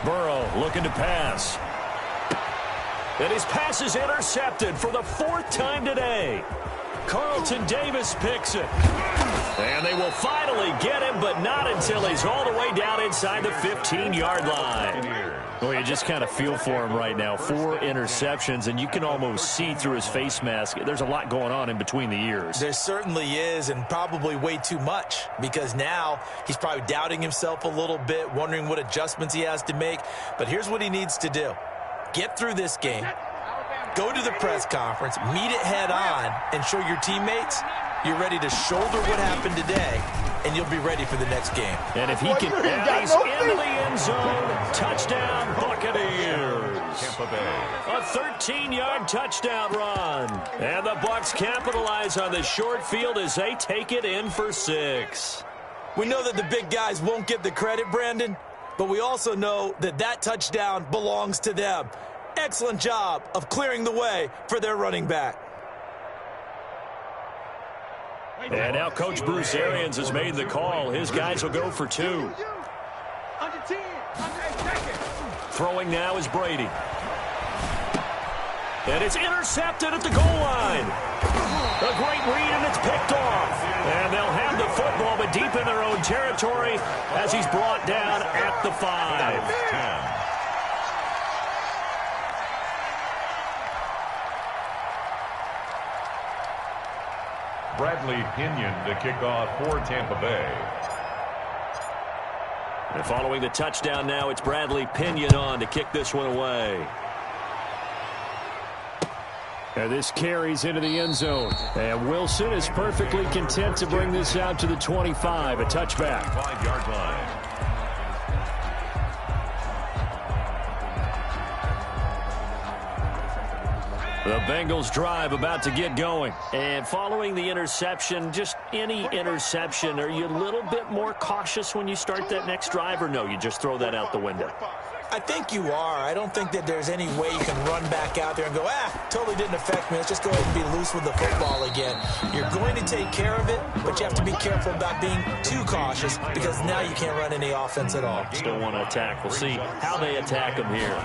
Burrow looking to pass. And his pass is intercepted for the 4th time today. Carlton Davis picks it. And they will finally get him, but not until he's all the way down inside the 15-yard line. Well, you just kind of feel for him right now. 4 interceptions, and you can almost see through his face mask. There's a lot going on in between the ears. There certainly is, and probably way too much, because now he's probably doubting himself a little bit, wondering what adjustments he has to make. But here's what he needs to do. Get through this game, go to the press conference, meet it head on, and show your teammates you're ready to shoulder what happened today, and you'll be ready for the next game. And if he can, he's into the end zone. Touchdown, Buccaneers. A 13-yard touchdown run. And the Bucs capitalize on the short field as they take it in for 6. We know that the big guys won't get the credit, Brandon, but we also know that that touchdown belongs to them. Excellent job of clearing the way for their running back. And now Coach Bruce Arians has made the call. His guys will go for 2. Throwing now is Brady. And it's intercepted at the goal line. A great read, and it's picked off. And they'll have the football, but deep in their own territory as he's brought down at the 5. Bradley Pinion to kick off for Tampa Bay. And following the touchdown now, it's Bradley Pinion on to kick this one away. And this carries into the end zone. And Wilson is perfectly content to bring this out to the 25, a touchback. 5-yard line. The Bengals drive about to get going. And following the interception, just any interception, are you a little bit more cautious when you start that next drive, or no, you just throw that out the window? I think you are. I don't think that there's any way you can run back out there and go, totally didn't affect me. Let's just go ahead and be loose with the football again. You're going to take care of it, but you have to be careful about being too cautious because now you can't run any offense at all. Still want to attack. We'll see how they attack him here.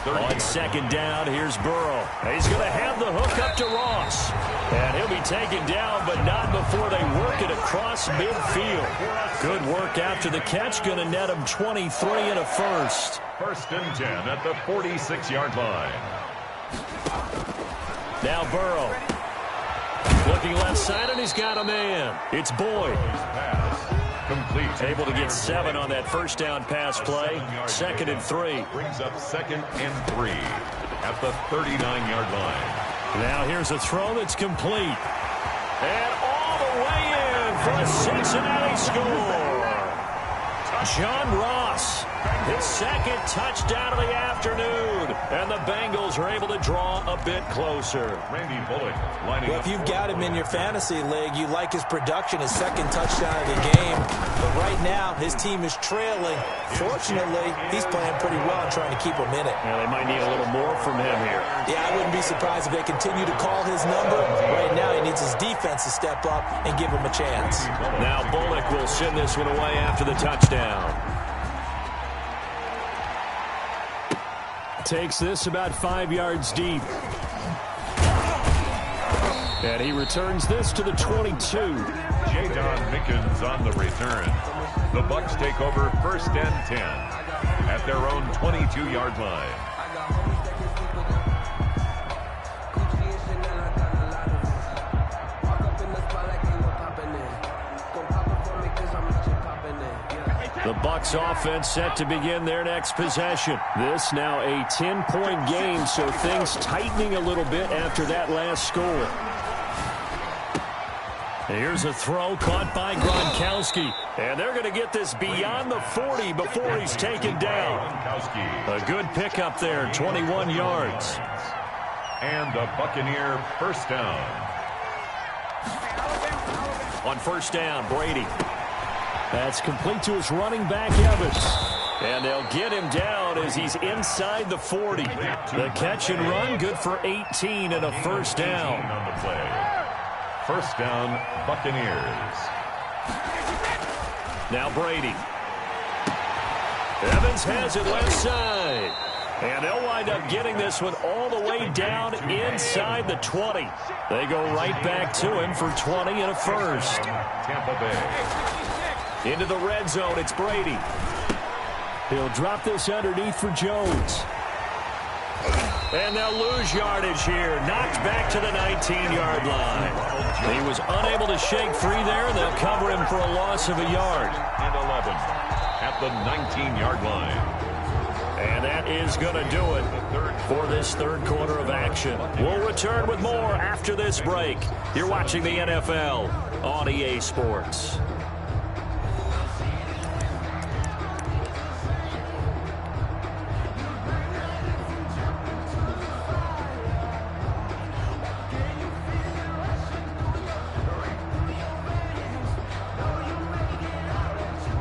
On second down, here's Burrow. He's going to have the hook up to Ross. And he'll be taken down, but not before they work it across midfield. Good work after the catch. Going to net him 23 and a first. 1st and 10 at the 46-yard line. Now Burrow. Looking left side, and he's got a man. It's Boyd. Complete. Able to get 7 on that first down pass play. 2nd and 3. Brings up 2nd and 3 at the 39-yard line. Now here's a throw that's complete. And all the way in for a Cincinnati score. John Ross, his 2nd touchdown of the afternoon. And the Bengals are able to draw a bit closer. Randy Bullock lining Well, up. if you've got him in your fantasy league, you like his production, his 2nd touchdown of the game. But right now, his team is trailing. Fortunately, he's playing pretty well and trying to keep him in it. Now they might need a little more from him here. Yeah, I wouldn't be surprised if they continue to call his number. Right now, he needs his defense to step up and give him a chance. Now Bullock will send this one away after the touchdown. Takes this about 5 yards deep. And he returns this to the 22. Jadon Mickens on the return. The Bucs take over 1st and 10 at their own 22-yard line. The Bucs offense set to begin their next possession. This now a 10-point game, so things tightening a little bit after that last score. Here's a throw caught by Gronkowski. And they're going to get this beyond the 40 before he's taken down. A good pickup there, 21 yards. And a Buccaneer 1st down. On 1st down, Brady. That's complete to his running back, Evans. And they'll get him down as he's inside the 40. The catch and run, good for 18 and a 1st down. On the play. 1st down, Buccaneers. Now Brady. Jones has it left side. And they'll wind up getting this one all the way down inside the 20. They go right back to him for 20 and a first. Tampa Bay. Into the red zone, it's Brady. He'll drop this underneath for Jones. And they'll lose yardage here. Knocked back to the 19-yard line. He was unable to shake free there, and they'll cover him for a loss of a yard. And 11 at the 19-yard line. And that is going to do it for this third quarter of action. We'll return with more after this break. You're watching the NFL on EA Sports.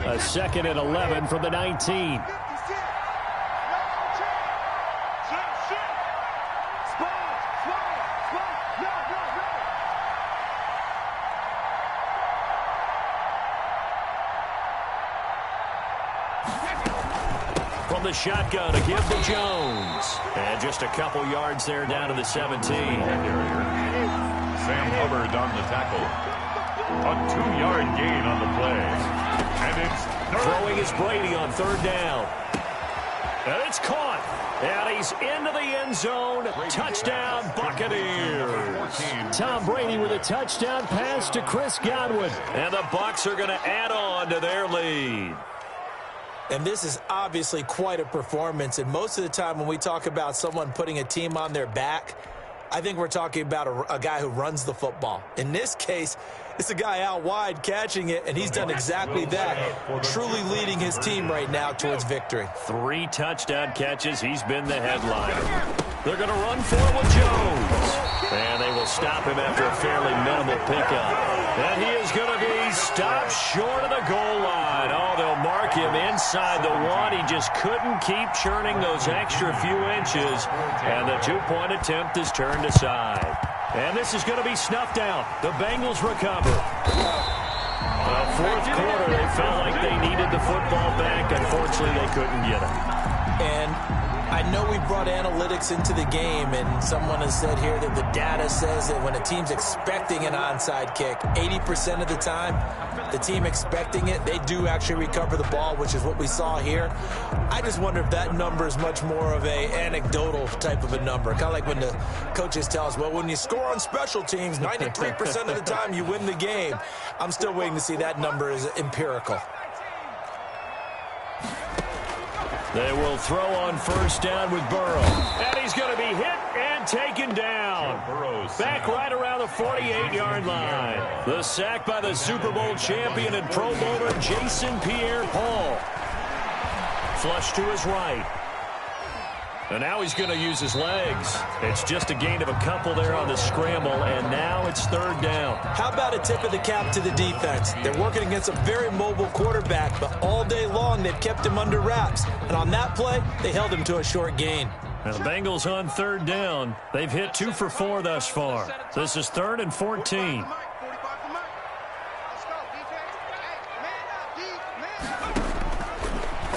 A second and 11 from the 19. From the shotgun to give to Jones. And just a couple yards there down to the 17. Sam Hubbard on the tackle. A 2-yard gain on the play. And it's throwing is Brady on third down. And it's caught. And he's into the end zone. Touchdown, Buccaneers. Tom Brady with a touchdown pass to Chris Godwin. And the Bucs are going to add on to their lead. And this is obviously quite a performance. And most of the time when we talk about someone putting a team on their back, I think we're talking about a guy who runs the football. In this case, it's a guy out wide catching it, and he's done exactly that, truly leading his team right now towards victory. 3 touchdown catches. He's been the headliner. They're going to run for it with Jones. And they will stop him after a fairly minimal pickup. And he is going to be stopped short of the goal line. Oh, they'll mark him inside the 1. He just couldn't keep churning those extra few inches. And the 2-point attempt is turned aside. And this is going to be snuffed out. The Bengals recover. Fourth quarter, they felt like they needed the football back. Unfortunately, they couldn't get it. And I know we brought analytics into the game, and someone has said here that the data says that when a team's expecting an onside kick, 80% of the time, the team expecting it, they do actually recover the ball, which is what we saw here. I just wonder if that number is much more of a anecdotal type of a number. Kind of like when the coaches tell us, well, when you score on special teams, 93% of the time you win the game. I'm still waiting to see that number is empirical. They will throw on first down with Burrow. And he's going to be hit and taken down. Back right around the 48-yard line. The sack by the Super Bowl champion and Pro Bowler Jason Pierre-Paul. Flush to his right. And now he's going to use his legs. It's just a gain of a couple there on the scramble, and now it's third down. How about a tip of the cap to the defense? They're working against a very mobile quarterback, but all day long they've kept him under wraps. And on that play, they held him to a short gain. Now the Bengals on third down. They've hit 2 for 4 thus far. This is 3rd and 14.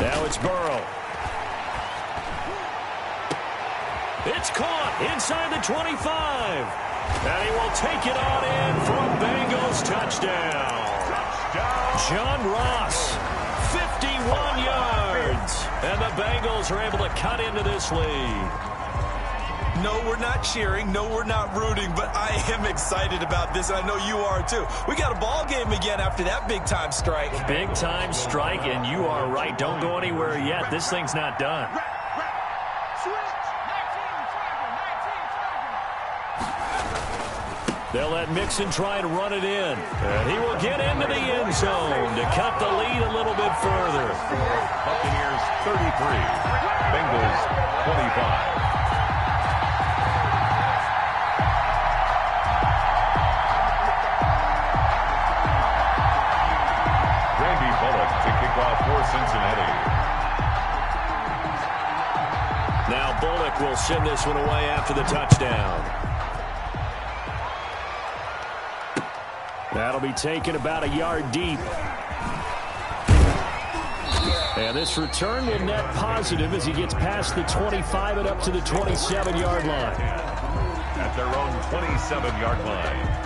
Now it's Burrow. It's caught inside the 25. And he will take it on in for a Bengals touchdown. John Ross, 51 yards. And the Bengals are able to cut into this lead. No, we're not cheering. No, we're not rooting. But I am excited about this. I know you are, too. We got a ball game again after that big-time strike. Big-time strike, and you are right. Don't go anywhere yet. This thing's not done. They'll let Mixon try to run it in. And he will get into the end zone to cut the lead a little bit further. Buccaneers 33, Bengals 25. Randy Bullock to kick off for Cincinnati. Now Bullock will send this one away after the touchdown. That'll be taken about a yard deep. And this return will net positive as he gets past the 25 and up to the 27-yard line. At their own 27-yard line.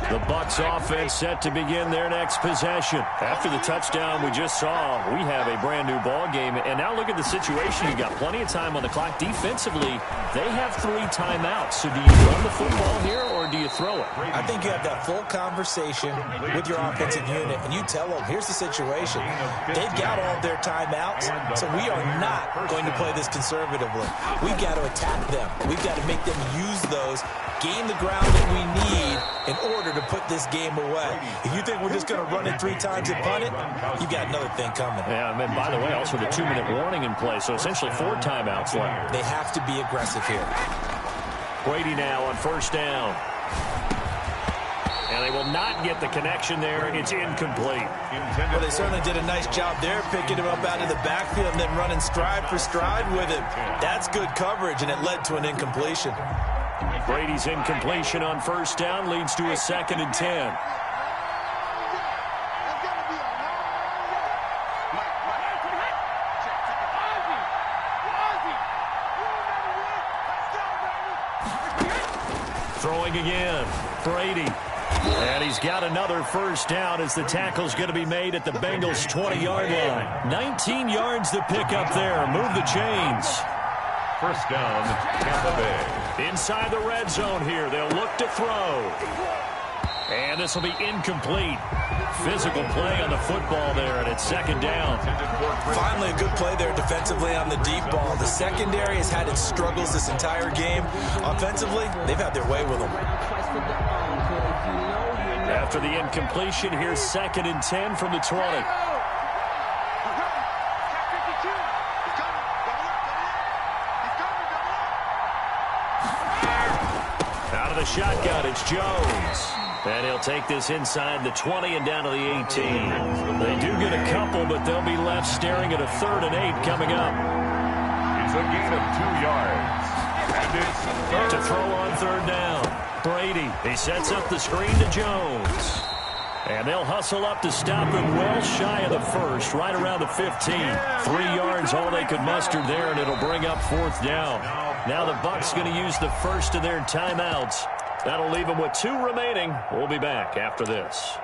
The Bucs offense set to begin their next possession. After the touchdown we just saw, we have a brand new ball game. And now look at the situation. You've got plenty of time on the clock. Defensively, they have 3 timeouts. So do you run the football here or do you throw it? I think you have that full conversation with your offensive unit, and you tell them, here's the situation. They've got all of their timeouts, so we are not going to play this conservatively. We've got to attack them. We've got to make them use those, gain the ground that we need in order to put this game away. If you think we're just going to run it 3 times and punt it, you've got another thing coming. Yeah, and by the way, also the 2-minute warning in play, so essentially 4 timeouts left. They have to be aggressive here. Brady now on first down. And they will not get the connection there. It's incomplete. Well, they certainly did a nice job there, picking him up out of the backfield and then running stride for stride with him. That's good coverage, and it led to an incompletion. Brady's incompletion on first down leads to a 2nd and 10. Throwing again, Brady. And he's got another first down as the tackle's going to be made at the Bengals' 20-yard line. 19 yards to pick up there. Move the chains. First down, Tampa Bay. Inside the red zone here. They'll look to throw. And this will be incomplete. Physical play on the football there, and it's 2nd down. Finally, a good play there defensively on the deep ball. The secondary has had its struggles this entire game. Offensively, they've had their way with them. After the incompletion, here's 2nd and 10 from the 20. Out of the shotgun, it's Jones. And he'll take this inside the 20 and down to the 18. They do get a couple, but they'll be left staring at a 3rd and 8 coming up. It's a gain of 2 yards. And it's third. To throw on 3rd down. Brady, he sets up the screen to Jones. And they'll hustle up to stop him well shy of the 1st, right around the 15. 3 yards, all they could muster there, and it'll bring up 4th down. Now the Bucs going to use the first of their timeouts. That'll leave them with 2 remaining. We'll be back after this.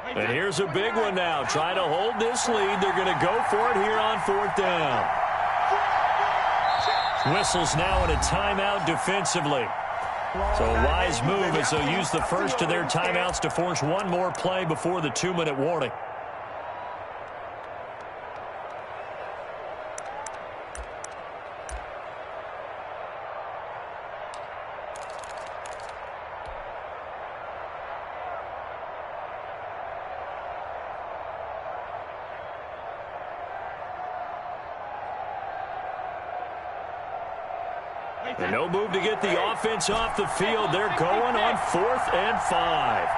And here's a big one now. Trying to hold this lead. They're going to go for it here on 4th down. Whistles now in a timeout defensively. So a wise move as they'll use the first of their timeouts to force one more play before the 2-minute warning. And no move to get the offense off the field. They're going on 4th and 5.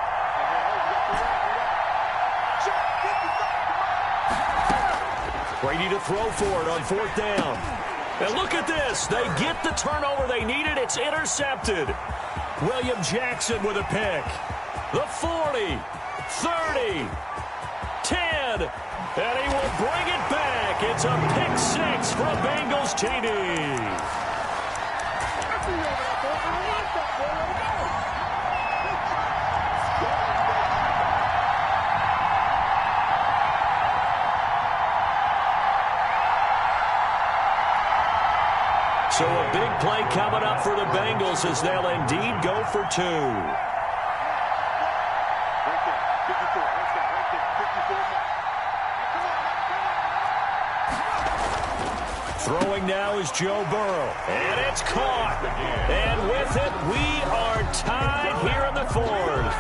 Brady to throw for it on 4th down. And look at this. They get the turnover they needed. It's intercepted. William Jackson with a pick. The 40, 30, 10, and he will bring it back. It's a pick 6 from Bengals TD. So a big play coming up for the Bengals as they'll indeed go for 2. Throwing now is Joe Burrow. And it's caught. And with it, we are tied here in the fourth.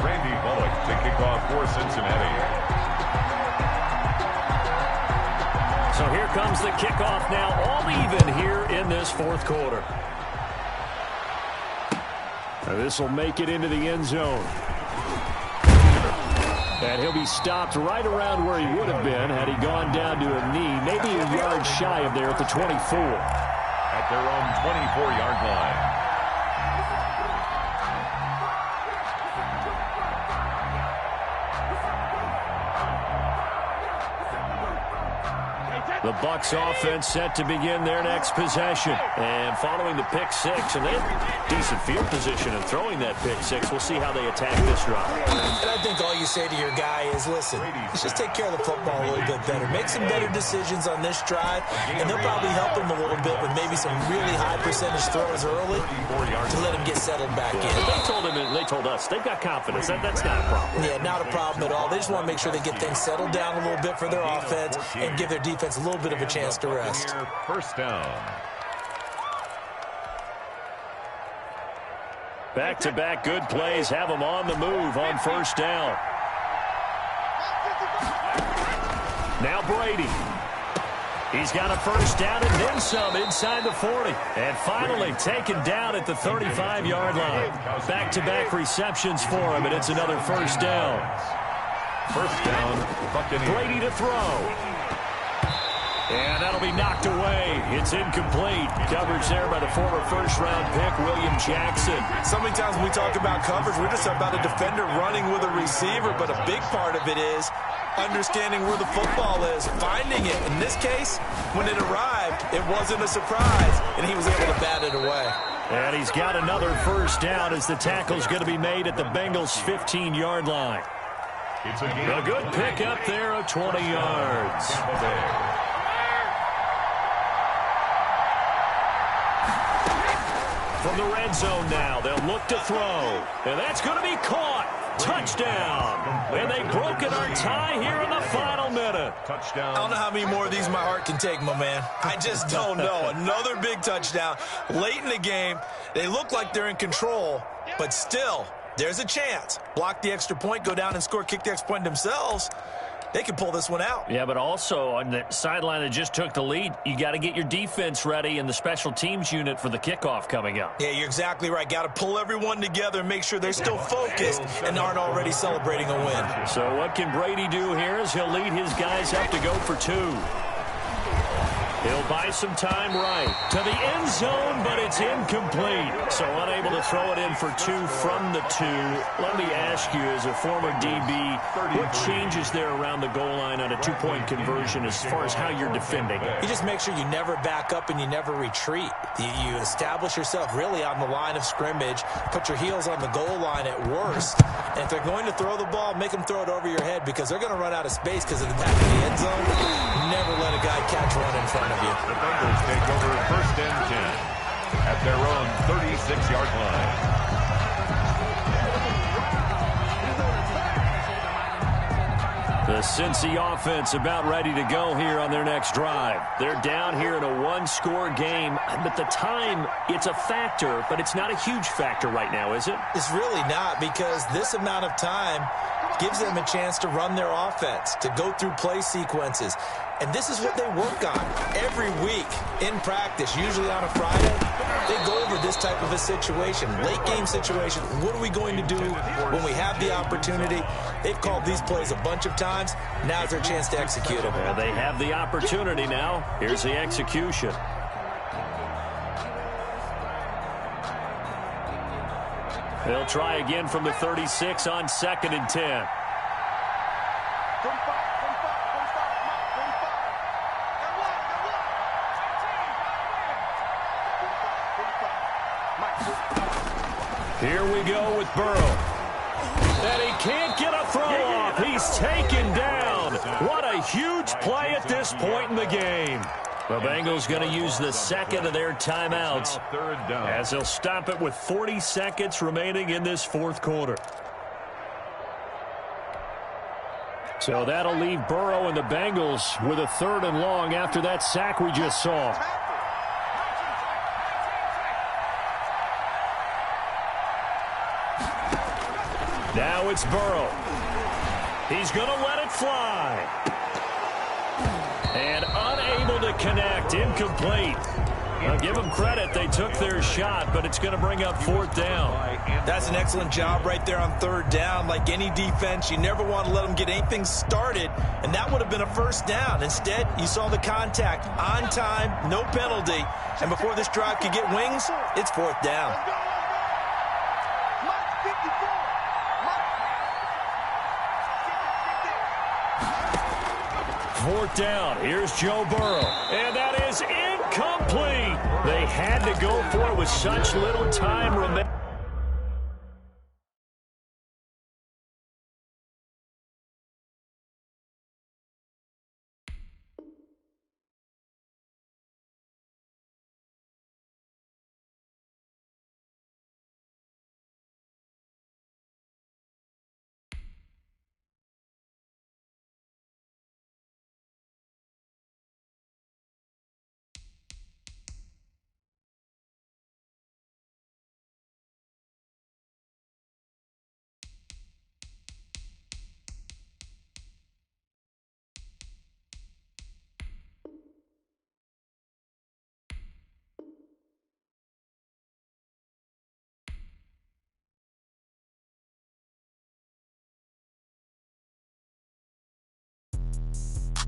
Randy Bullock to kick off for Cincinnati. So here comes the kickoff now, all even here in this fourth quarter. This will make it into the end zone. And he'll be stopped right around where he would have been had he gone down to a knee, maybe a yard shy of there at the 24. At their own 24-yard line. The Bucs offense set to begin their next possession. And following the pick six, and they have decent field position in throwing that pick six. We'll see how they attack this drive. And I think all you say to your guy is, listen, let's just take care of the football a little bit better. Make some better decisions on this drive, and they'll probably help him a little bit with maybe some really high percentage throws early to let him get settled back in. They told him, and they told us, they've got confidence. That's not a problem. Yeah, not a problem at all. They just want to make sure they get things settled down a little bit for their offense and give their defense a little bit of a chance to rest. First down. Back-to-back good plays have them on the move on first down. Now Brady. He's got a first down and then some inside the 40. And finally taken down at the 35-yard line. Back-to-back receptions for him, and it's another first down. First down, Buccaneers. Brady to throw. And that'll be knocked away. It's incomplete. Coverage there by the former first-round pick, William Jackson. So many times when we talk about coverage, we're just about a defender running with a receiver, but a big part of it is understanding where the football is, finding it. In this case, when it arrived, it wasn't a surprise, and he was able to bat it away. And he's got another first down as the tackle's going to be made at the Bengals' 15-yard line. It's a good pick up there of 20 yards. From the red zone now, they'll look to throw. And that's going to be caught. Touchdown. And they broke it our tie here in the final minute. Touchdown. I don't know how many more of these my heart can take, my man. I just don't know. Another big touchdown. Late in the game, they look like they're in control, but still, there's a chance. Block the extra point, go down and score, kick the extra point themselves. They can pull this one out. Yeah, but also on the sideline that just took the lead, you got to get your defense ready and the special teams unit for the kickoff coming up. Yeah, you're exactly right. Got to pull everyone together and make sure they're still focused and aren't already celebrating a win. So what can Brady do here is he'll lead his guys up to go for two. He'll buy some time right to the end zone, but it's incomplete. So unable to throw it in for two from the two. Let me ask you, as a former DB, what changes there around the goal line on a two-point conversion as far as how you're defending? You just make sure you never back up and you never retreat. You establish yourself really on the line of scrimmage, put your heels on the goal line at worst. And if they're going to throw the ball, make them throw it over your head because they're going to run out of space because of the back of the end zone. Never let a guy catch one in front of you. The Bengals take over first and 10 at their own 36-yard line. The Cincy offense about ready to go here on their next drive. They're down here in a one-score game, but the time, it's a factor, but it's not a huge factor right now, is it? It's really not, because this amount of time gives them a chance to run their offense, to go through play sequences. And this is what they work on every week in practice, usually on a Friday. They go over this type of a situation, late game situation. What are we going to do when we have the opportunity? They've called these plays a bunch of times. Now's their chance to execute them. Well, they have the opportunity now. Here's the execution. They'll try again from the 36 on 2nd and 10. Here we go with Burrow. And he can't get a throw off. He's taken down. What a huge play at this point in the game. The Bengals going to use the second of their timeouts as they'll stop it with 40 seconds remaining in this fourth quarter. So that'll leave Burrow and the Bengals with a 3rd and long after that sack we just saw. Now it's Burrow. He's going to let it fly. And unable to connect. Incomplete. I'll give them credit. They took their shot, but it's going to bring up 4th down. That's an excellent job right there on 3rd down. Like any defense, you never want to let them get anything started, and that would have been a 1st down. Instead, you saw the contact on time, no penalty, and before this drive could get wings, it's 4th down. Fourth down. Here's Joe Burrow. And that is incomplete. They had to go for it with such little time remaining.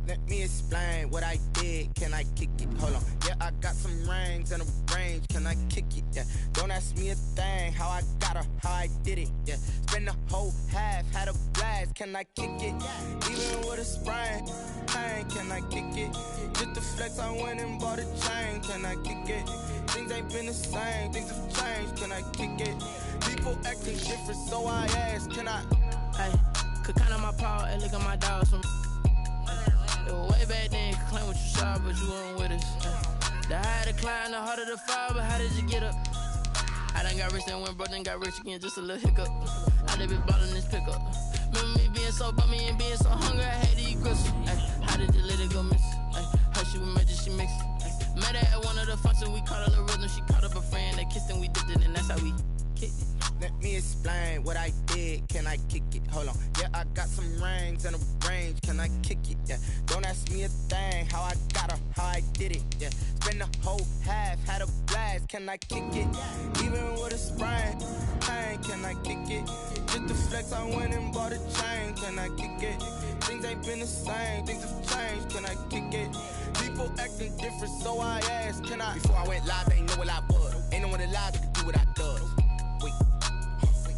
Let me explain what I did. Can I kick it? Hold on. Yeah, I got some rings and a range. Can I kick it? Yeah. Don't ask me a thing. How I got her, how I did it. Yeah. Spend the whole half, had a blast. Can I kick it? Even with a sprain. Pain, can I kick it? Just the flex, I went and bought a chain. Can I kick it? Things ain't been the same. Things have changed. Can I kick it? People acting different, so I ask. Can I? Hey, could count on my power and look at my dogs from. It was way back then, you could claim what you saw, but you weren't with us. The higher the climb, the harder the fall, but how did you get up? I done got rich and went broke, then got rich again, just a little hiccup. I done been ballin' this pickup. Remember me being so bummy and being so hungry, I had to eat gristle. How did you let it go miss? Her she was magic, she mixed. Met her at one of the functions, we caught a little rhythm, she caught up a friend, they kissed and we dipped it, and that's how we kicked it. Let me explain what I did. Can I kick it? Hold on. Yeah, I got some rings and a range. Can I kick it? Yeah. Don't ask me a thing. How I got her, how I did it. Yeah. Spend the whole half, had a blast. Can I kick it? Even with a sprain. Pain, can I kick it? Just the flex, I went and bought a chain. Can I kick it? Things ain't been the same. Things have changed. Can I kick it? People acting different, so I asked. Can I? Before I went live, they ain't know what I was. Ain't no one alive that could do what I does.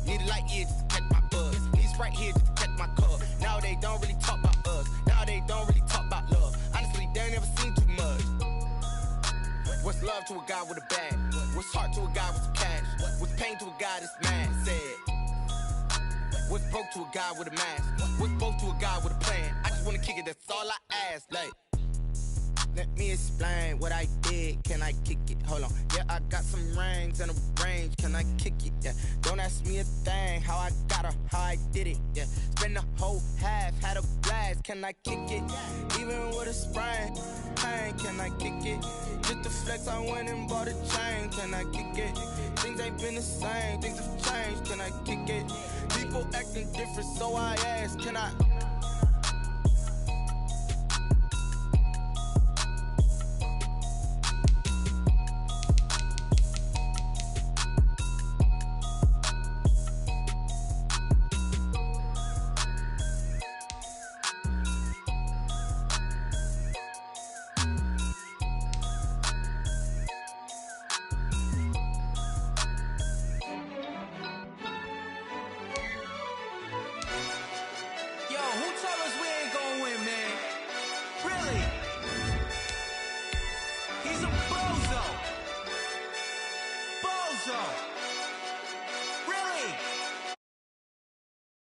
Need a light year just to catch my buzz. Need Sprite here just to catch my cup. Now they don't really talk about us. Now they don't really talk about love. Honestly, they ain't never seen too much. What's love to a guy with a bag? What's heart to a guy with some cash? What's pain to a guy that's mad? Said. What's broke to a guy with a mask? What's both to a guy with a plan? I just wanna kick it, that's all I ask. Like, let me explain what I did. Can I kick it? Hold on. Yeah, I got some rings and a range. Can I kick it? Yeah. Don't ask me a thing. How I got her, how I did it. Yeah. Spend the whole half, had a blast. Can I kick it? Even with a sprain. Pain, can I kick it? Just the flex, I went and bought a chain. Can I kick it? Things ain't been the same. Things have changed. Can I kick it? People acting different, so I ask. Can I? Bozo.